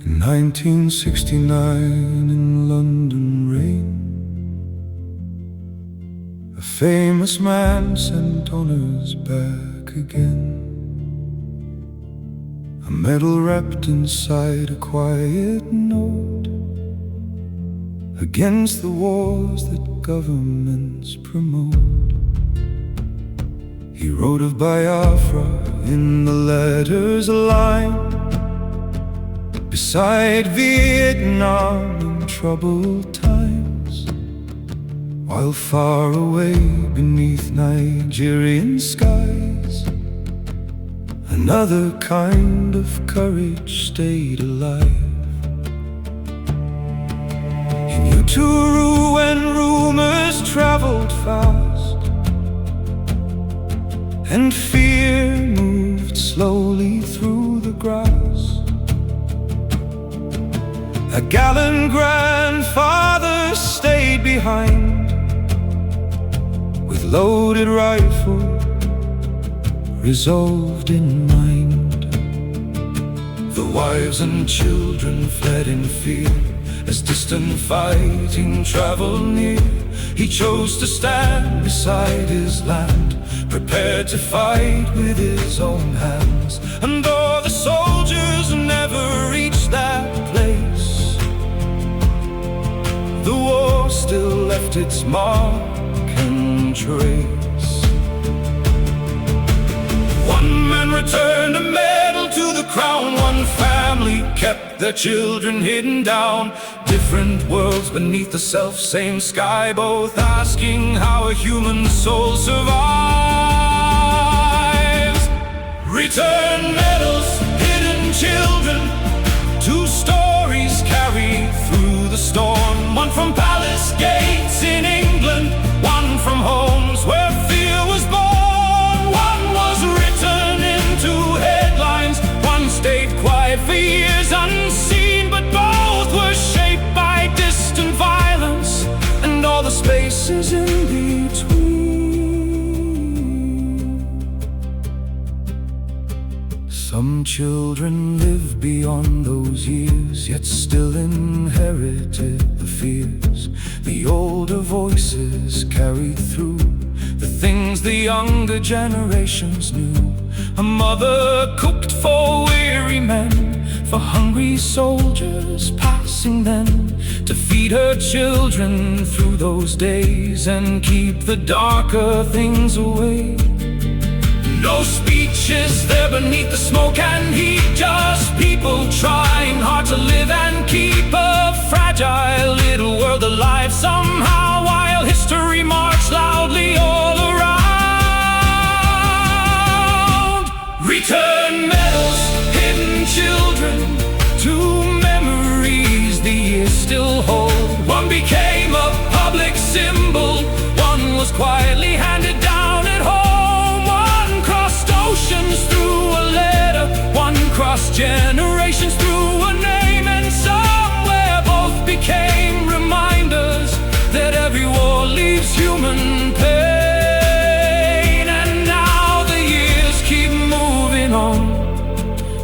In 1969 in London rain, a famous man sent honors back again. A medal wrapped inside a quiet note against the wars that governments promote. He wrote of Biafra in the letters aligned beside Vietnam in troubled times, while far away beneath Nigerian skies another kind of courage stayed alive. He knew Turu when rumors traveled fast and fear moved slowly through the grass. A gallant grandfather stayed behind with loaded rifle resolved in mind. The wives and children fled in fear as distant fighting traveled near. He chose to stand beside his land, prepared to fight with his own hands. And though the soldiers never reached that place, the war still left its mark and trace. One man returned a medal to the crown. One family kept their children hidden down. Different worlds beneath the self-same sky, both asking how a human soul survives. Return medals, hidden children. Two stories carry through the storm. One from palace gates in England, one from homes where fear was born. One was written into headlines, one stayed quiet for years unseen, but both were shaped by distant violence and all the spaces in between. Some children live beyond those years, yet still inherited the fears. The older voices carried through the things the younger generations knew. A mother cooked for weary men, for hungry soldiers passing then, to feed her children through those days and keep the darker things away. No speeches there beneath the smoke and heat, just people trying hard to live and keep a fragile little world alive somehow, while history marched loudly all around. Return medals, hidden children, two memories the years still hold. One became a public symbol, one was quietly handed down at home. Oceans through a letter, one crossed generations through a name, and somewhere both became reminders that every war leaves human pain. And now the years keep moving on,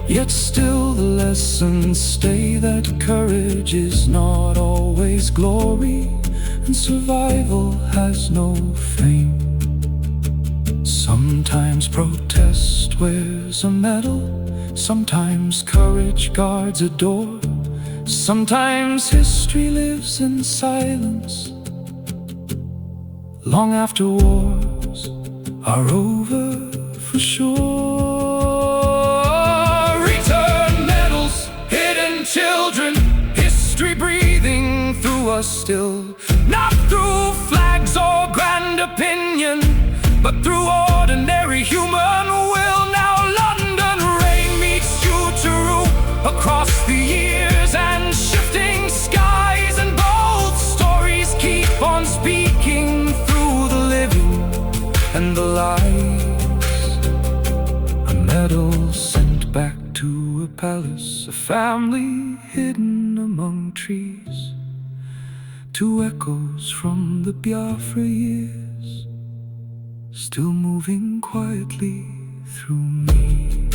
yet still the lessons stay, that courage is not always glory and survival has no fame. Sometimes protest wears a medal, sometimes courage guards a door, sometimes history lives in silence long after wars are over for sure. Return medals, hidden children, history breathing through us still, not through flags or grand opinion, but through ordinary human will. Now London rain meets Turu across the years and shifting skies, and both stories keep on speaking through the living and the lies. A medal sent back to a palace, a family hidden among trees, two echoes from the Biafra years, still moving quietly through me.